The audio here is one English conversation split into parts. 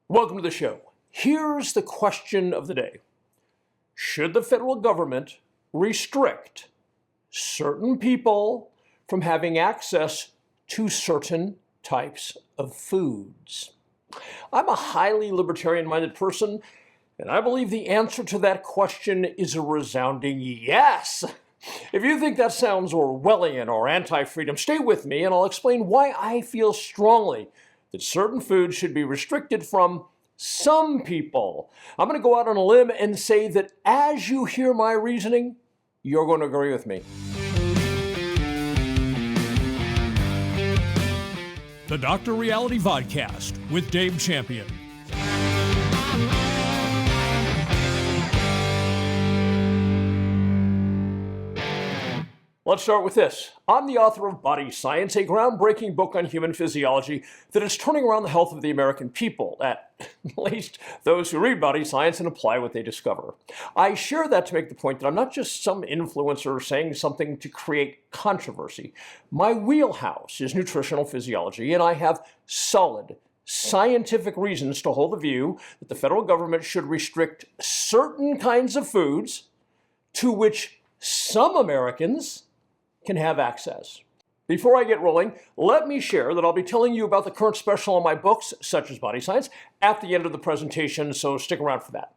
Welcome to the show. Here's the question of the day. Should the federal government restrict certain people from having access to certain types of foods? I'm a highly libertarian-minded person, and I believe the answer to that question is a resounding yes. If you think that sounds Orwellian or anti-freedom, stay with me and I'll explain why I feel strongly that certain foods should be restricted from some people. I'm going to go out on a limb and say that as you hear my reasoning, you're going to agree with me. The Dr. Reality Vodcast with Dave Champion. Let's start with this. I'm the author of Body Science, a groundbreaking book on human physiology that is turning around the health of the American people, at least those who read Body Science and apply what they discover. I share that to make the point that I'm not just some influencer saying something to create controversy. My wheelhouse is nutritional physiology, and I have solid scientific reasons to hold the view that the federal government should restrict certain kinds of foods to which some Americans can have access. Before I get rolling, let me share that I'll be telling you about the current special on my books, such as Body Science, at the end of the presentation, so stick around for that.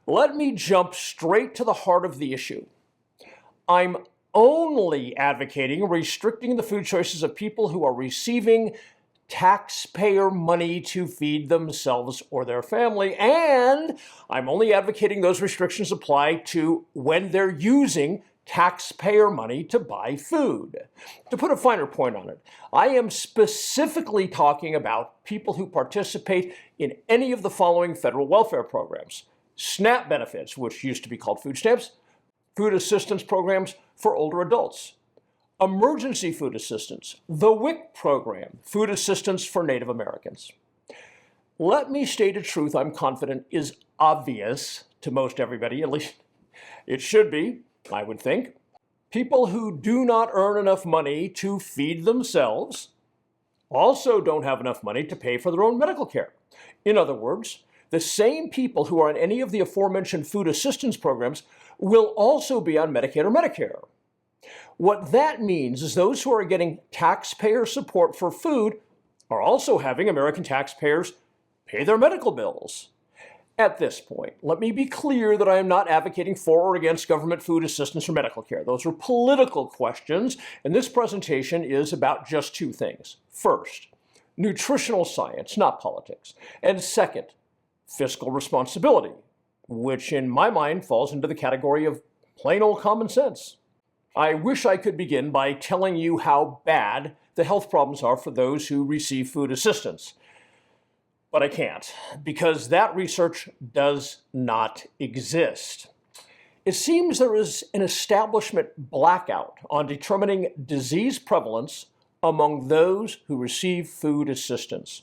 Let me jump straight to the heart of the issue. I'm only advocating restricting the food choices of people who are receiving taxpayer money to feed themselves or their family, and I'm only advocating those restrictions apply to when they're using taxpayer money to buy food. To put a finer point on it, I am specifically talking about people who participate in any of the following federal welfare programs: SNAP benefits, which used to be called food stamps, food assistance programs for older adults, emergency food assistance, the WIC program, food assistance for Native Americans. Let me state a truth I'm confident is obvious to most everybody, at least it should be, I would think. People who do not earn enough money to feed themselves also don't have enough money to pay for their own medical care. In other words, the same people who are on any of the aforementioned food assistance programs will also be on Medicaid or Medicare. What that means is those who are getting taxpayer support for food are also having American taxpayers pay their medical bills. At this point, let me be clear that I am not advocating for or against government food assistance or medical care. Those are political questions, and this presentation is about just two things. First, nutritional science, not politics. And second, fiscal responsibility, which in my mind falls into the category of plain old common sense. I wish I could begin by telling you how bad the health problems are for those who receive food assistance. But I can't, because that research does not exist. It seems there is an establishment blackout on determining disease prevalence among those who receive food assistance.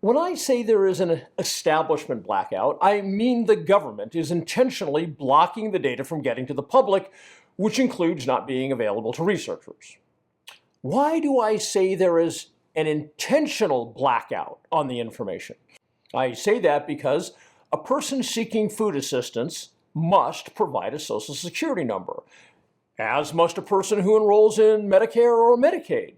When I say there is an establishment blackout, I mean the government is intentionally blocking the data from getting to the public, which includes not being available to researchers. Why do I say there is an intentional blackout on the information? I say that because a person seeking food assistance must provide a Social Security number, as must a person who enrolls in Medicare or Medicaid.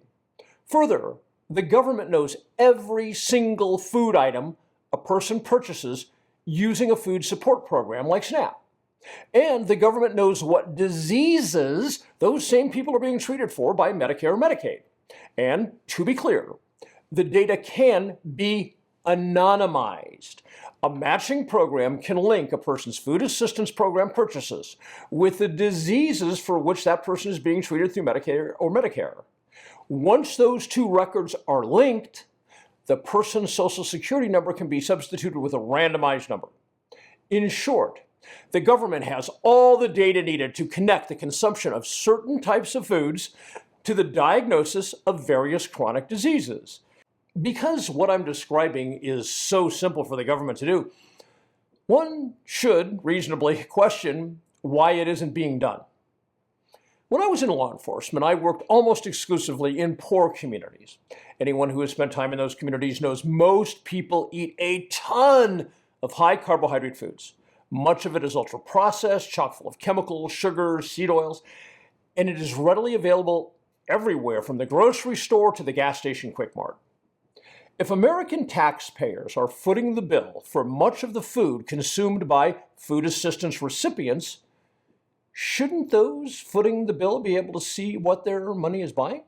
Further, the government knows every single food item a person purchases using a food support program like SNAP. And the government knows what diseases those same people are being treated for by Medicare or Medicaid. And to be clear, the data can be anonymized. A matching program can link a person's food assistance program purchases with the diseases for which that person is being treated through Medicare or Medicare. Once those two records are linked, the person's Social Security number can be substituted with a randomized number. In short, the government has all the data needed to connect the consumption of certain types of foods to the diagnosis of various chronic diseases. Because what I'm describing is so simple for the government to do, one should reasonably question why it isn't being done. When I was in law enforcement, I worked almost exclusively in poor communities. Anyone who has spent time in those communities knows most people eat a ton of high carbohydrate foods. Much of it is ultra processed, chock full of chemicals, sugars, seed oils, and it is readily available everywhere from the grocery store to the gas station Quick Mart. If American taxpayers are footing the bill for much of the food consumed by food assistance recipients, shouldn't those footing the bill be able to see what their money is buying?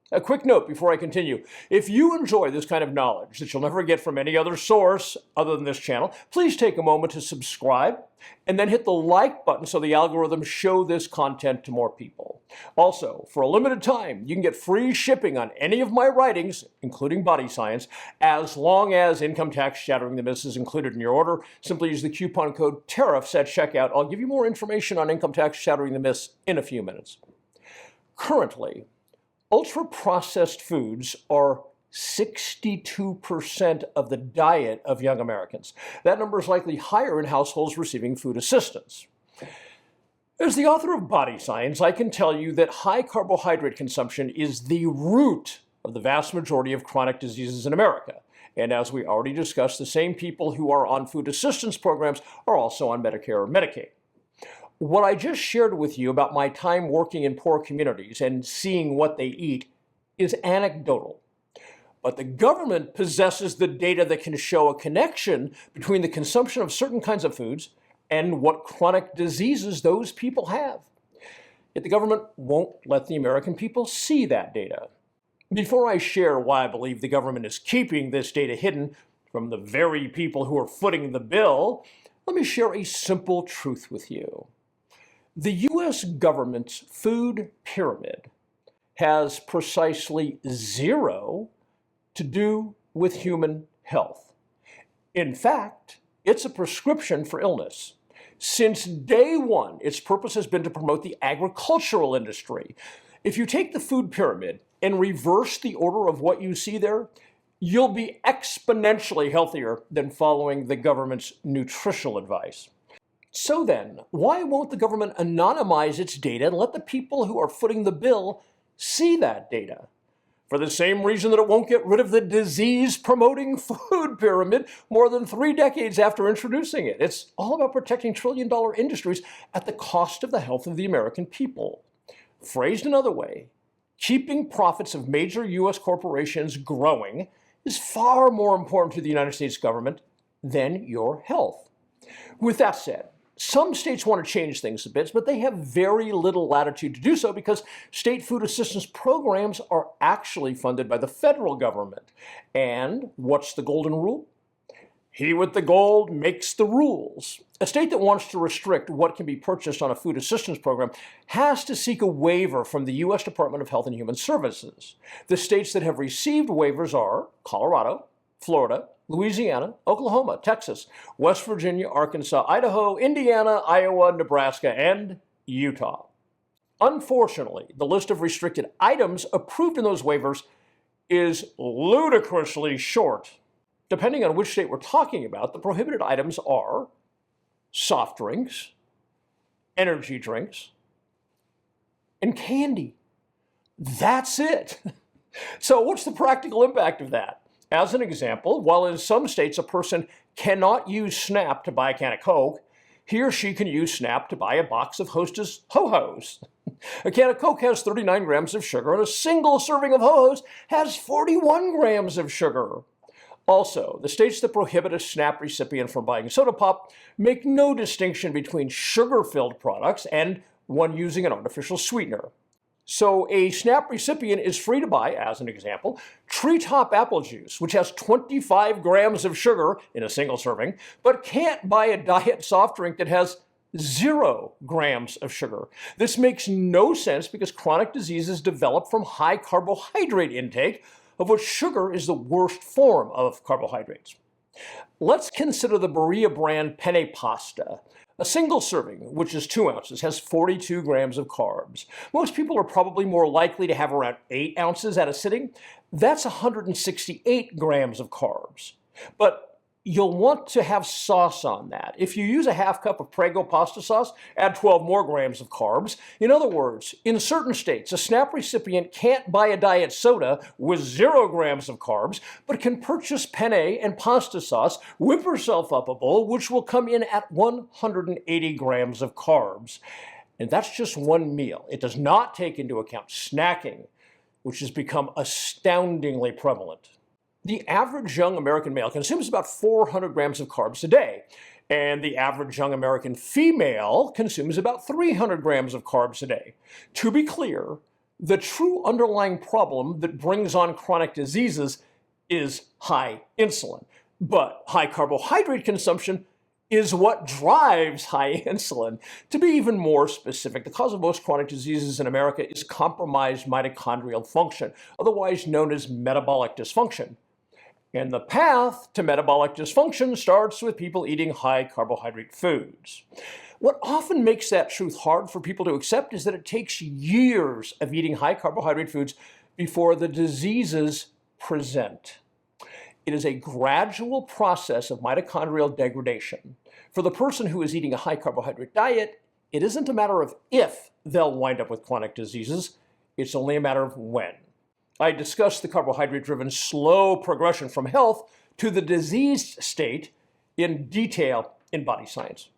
A quick note before I continue. If you enjoy this kind of knowledge that you'll never get from any other source other than this channel, please take a moment to subscribe and then hit the like button so the algorithms show this content to more people. Also, for a limited time, you can get free shipping on any of my writings, including Body Science, as long as Income Tax Shattering the Myths is included in your order. Simply use the coupon code TARIFFS at checkout. I'll give you more information on Income Tax Shattering the Myths in a few minutes. Currently, ultra-processed foods are 62% of the diet of young Americans. That number is likely higher in households receiving food assistance. As the author of Body Science, I can tell you that high carbohydrate consumption is the root of the vast majority of chronic diseases in America. And as we already discussed, the same people who are on food assistance programs are also on Medicare or Medicaid. What I just shared with you about my time working in poor communities and seeing what they eat is anecdotal. But the government possesses the data that can show a connection between the consumption of certain kinds of foods and what chronic diseases those people have. Yet the government won't let the American people see that data. Before I share why I believe the government is keeping this data hidden from the very people who are footing the bill, let me share a simple truth with you. The U.S. government's food pyramid has precisely zero to do with human health. In fact, it's a prescription for illness. Since day one, its purpose has been to promote the agricultural industry. If you take the food pyramid and reverse the order of what you see there, you'll be exponentially healthier than following the government's nutritional advice. So then, why won't the government anonymize its data and let the people who are footing the bill see that data? For the same reason that it won't get rid of the disease-promoting food pyramid more than 3 decades after introducing it. It's all about protecting trillion-dollar industries at the cost of the health of the American people. Phrased another way, keeping profits of major U.S. corporations growing is far more important to the United States government than your health. With that said, some states want to change things a bit, but they have very little latitude to do so because state food assistance programs are actually funded by the federal government. And what's the golden rule? He with the gold makes the rules. A state that wants to restrict what can be purchased on a food assistance program has to seek a waiver from the U.S. Department of Health and Human Services. The states that have received waivers are Colorado, Florida, Louisiana, Oklahoma, Texas, West Virginia, Arkansas, Idaho, Indiana, Iowa, Nebraska, and Utah. Unfortunately, the list of restricted items approved in those waivers is ludicrously short. Depending on which state we're talking about, the prohibited items are soft drinks, energy drinks, and candy. That's it. So what's the practical impact of that? As an example, while in some states a person cannot use SNAP to buy a can of Coke, he or she can use SNAP to buy a box of Hostess Ho-Hos. A can of Coke has 39 grams of sugar, and a single serving of Ho-Hos has 41 grams of sugar. Also, the states that prohibit a SNAP recipient from buying soda pop make no distinction between sugar-filled products and one using an artificial sweetener. So a SNAP recipient is free to buy, as an example, Treetop apple juice, which has 25 grams of sugar in a single serving, but can't buy a diet soft drink that has 0 grams of sugar. This makes no sense because chronic diseases develop from high carbohydrate intake, of which sugar is the worst form of carbohydrates. Let's consider the Berea brand penne pasta. A single serving, which is 2 ounces, has 42 grams of carbs. Most people are probably more likely to have around 8 ounces at a sitting. That's 168 grams of carbs. But you'll want to have sauce on that. If you use a half cup of Prego pasta sauce, add 12 more grams of carbs. In other words, in certain states, a SNAP recipient can't buy a diet soda with 0 grams of carbs, but can purchase penne and pasta sauce, whip herself up a bowl, which will come in at 180 grams of carbs. And that's just one meal. It does not take into account snacking, which has become astoundingly prevalent. The average young American male consumes about 400 grams of carbs a day, and the average young American female consumes about 300 grams of carbs a day. To be clear, the true underlying problem that brings on chronic diseases is high insulin, but high carbohydrate consumption is what drives high insulin. To be even more specific, the cause of most chronic diseases in America is compromised mitochondrial function, otherwise known as metabolic dysfunction. And the path to metabolic dysfunction starts with people eating high carbohydrate foods. What often makes that truth hard for people to accept is that it takes years of eating high carbohydrate foods before the diseases present. It is a gradual process of mitochondrial degradation. For the person who is eating a high carbohydrate diet, it isn't a matter of if they'll wind up with chronic diseases, it's only a matter of when. I discussed the carbohydrate-driven slow progression from health to the diseased state in detail in Body Science.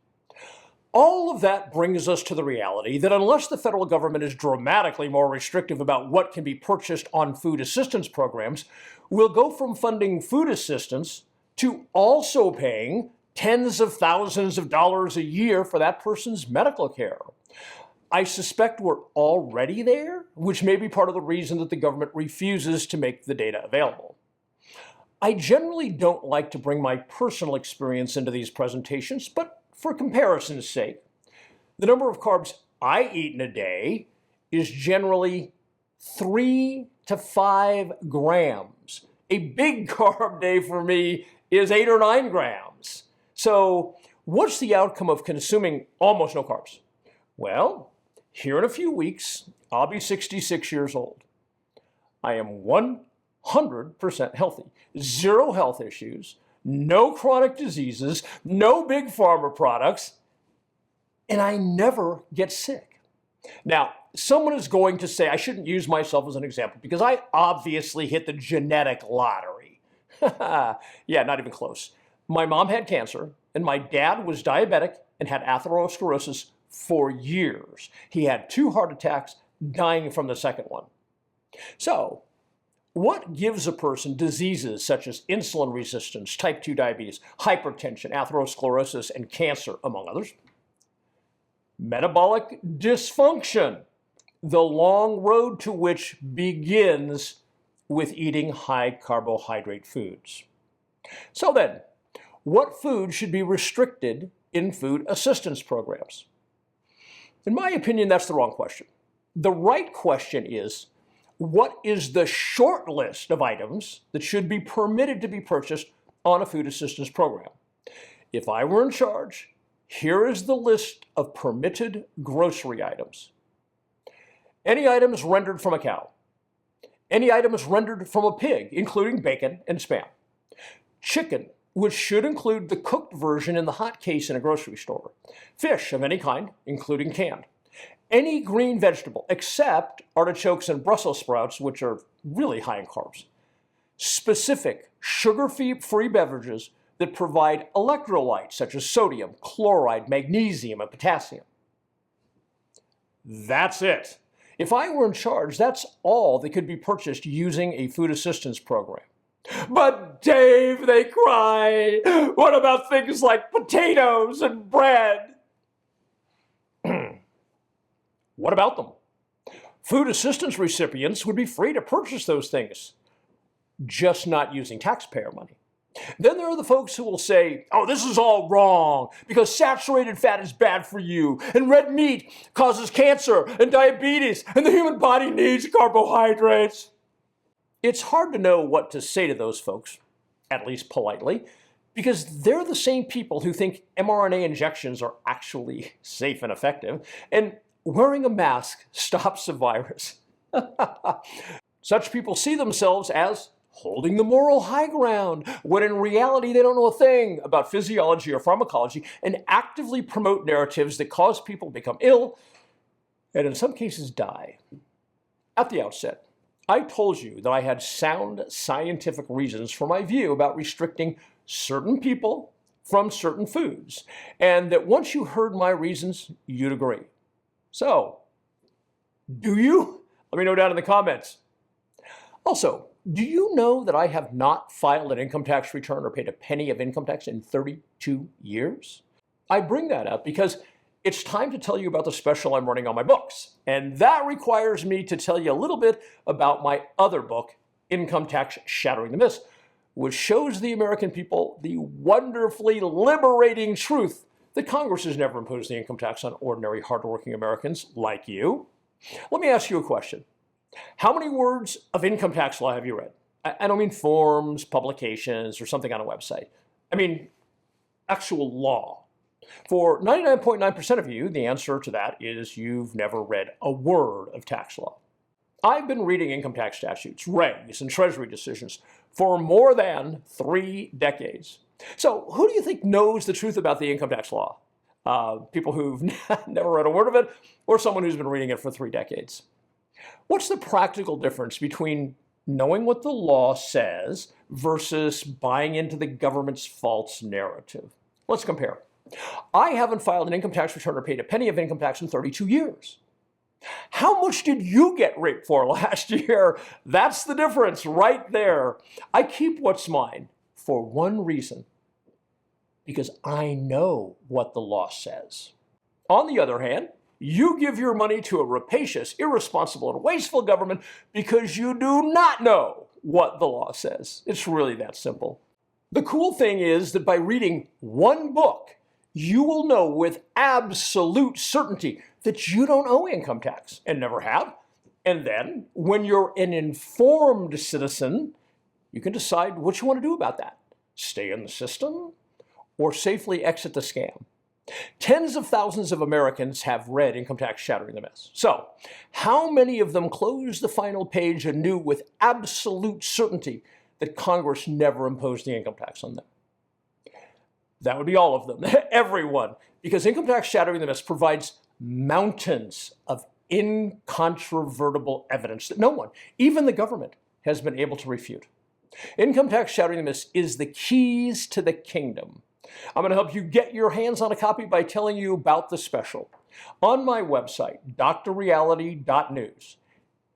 All of that brings us to the reality that unless the federal government is dramatically more restrictive about what can be purchased on food assistance programs, we'll go from funding food assistance to also paying tens of thousands of dollars a year for that person's medical care. I suspect we're already there, which may be part of the reason that the government refuses to make the data available. I generally don't like to bring my personal experience into these presentations, but for comparison's sake, the number of carbs I eat in a day is generally 3 to 5 grams. A big carb day for me is 8 or 9 grams. So what's the outcome of consuming almost no carbs? Well, here in a few weeks, I'll be 66 years old. I am 100% healthy, 0 health issues, no chronic diseases, no big pharma products, and I never get sick. Now, someone is going to say I shouldn't use myself as an example because I obviously hit the genetic lottery. Yeah, not even close. My mom had cancer, and my dad was diabetic and had atherosclerosis for years. He had 2 heart attacks, dying from the second one. So, what gives a person diseases such as insulin resistance, type 2 diabetes, hypertension, atherosclerosis, and cancer, among others? Metabolic dysfunction, the long road to which begins with eating high carbohydrate foods. So then, what food should be restricted in food assistance programs? In my opinion, that's the wrong question. The right question is, what is the short list of items that should be permitted to be purchased on a food assistance program? If I were in charge, here is the list of permitted grocery items. Any items rendered from a cow. Any items rendered from a pig, including bacon and spam. Chicken, which should include the cooked version in the hot case in a grocery store. Fish of any kind, including canned. Any green vegetable, except artichokes and Brussels sprouts, which are really high in carbs. Specific, sugar-free beverages that provide electrolytes, such as sodium, chloride, magnesium, and potassium. That's it. If I were in charge, that's all that could be purchased using a food assistance program. But Dave, they cry, what about things like potatoes and bread? What about them? Food assistance recipients would be free to purchase those things, just not using taxpayer money. Then there are the folks who will say, oh, this is all wrong because saturated fat is bad for you and red meat causes cancer and diabetes and the human body needs carbohydrates. It's hard to know what to say to those folks, at least politely, because they're the same people who think mRNA injections are actually safe and effective, and wearing a mask stops the virus. Such people see themselves as holding the moral high ground, when in reality they don't know a thing about physiology or pharmacology, and actively promote narratives that cause people to become ill and in some cases die. At the outset, I told you that I had sound scientific reasons for my view about restricting certain people from certain foods, and that once you heard my reasons, you'd agree. So, do you? Let me know down in the comments. Also, do you know that I have not filed an income tax return or paid a penny of income tax in 32 years? I bring that up because it's time to tell you about the special I'm running on my books, and that requires me to tell you a little bit about my other book, Income Tax Shattering the Myths, which shows the American people the wonderfully liberating truth that Congress has never imposed the income tax on ordinary, hardworking Americans like you. Let me ask you a question. How many words of income tax law have you read? I don't mean forms, publications, or something on a website. I mean actual law. For 99.9% of you, the answer to that is you've never read a word of tax law. I've been reading income tax statutes, regs, and treasury decisions for more than 3 decades. So who do you think knows the truth about the income tax law? People who've never read a word of it, or someone who's been reading it for 3 decades? What's the practical difference between knowing what the law says versus buying into the government's false narrative? Let's compare. I haven't filed an income tax return or paid a penny of income tax in 32 years. How much did you get raped for last year? That's the difference right there. I keep what's mine for one reason, because I know what the law says. On the other hand, you give your money to a rapacious, irresponsible, and wasteful government because you do not know what the law says. It's really that simple. The cool thing is that by reading one book, you will know with absolute certainty that you don't owe income tax and never have. And then, when you're an informed citizen, you can decide what you want to do about that. Stay in the system or safely exit the scam. Tens of thousands of Americans have read Income Tax Shattering the Myths. So, how many of them closed the final page and knew with absolute certainty that Congress never imposed the income tax on them? That would be all of them, everyone, because Income Tax Shattering the Myths provides mountains of incontrovertible evidence that no one, even the government, has been able to refute. Income Tax Shattering the Myths is the keys to the kingdom. I'm going to help you get your hands on a copy by telling you about the special. On my website, drreality.news,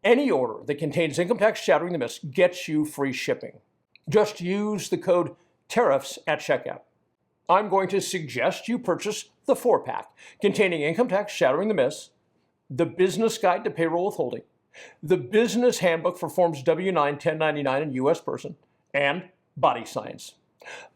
any order that contains Income Tax Shattering the Myths gets you free shipping. Just use the code TARIFS at checkout. I'm going to suggest you purchase the 4-pack containing Income Tax Shattering the Myths, the Business Guide to Payroll Withholding, the Business Handbook for Forms W-9, 1099, and U.S. Person, and Body Science.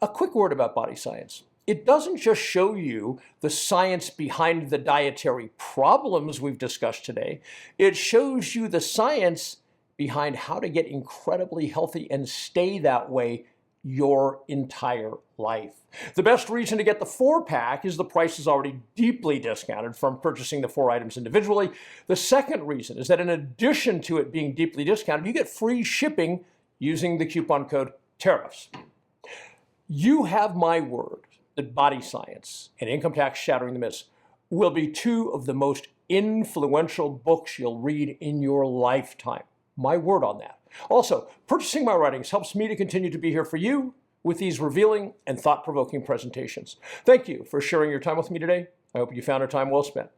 A quick word about Body Science. It doesn't just show you the science behind the dietary problems we've discussed today. It shows you the science behind how to get incredibly healthy and stay that way your entire life. The best reason to get the 4-pack is the price is already deeply discounted from purchasing the 4 items individually. The second reason is that in addition to it being deeply discounted, you get free shipping using the coupon code TARIFS. You have my word that Body Science and Income Tax Shattering the Myths will be 2 of the most influential books you'll read in your lifetime. My word on that. Also, purchasing my writings helps me to continue to be here for you with these revealing and thought-provoking presentations. Thank you for sharing your time with me today. I hope you found our time well spent.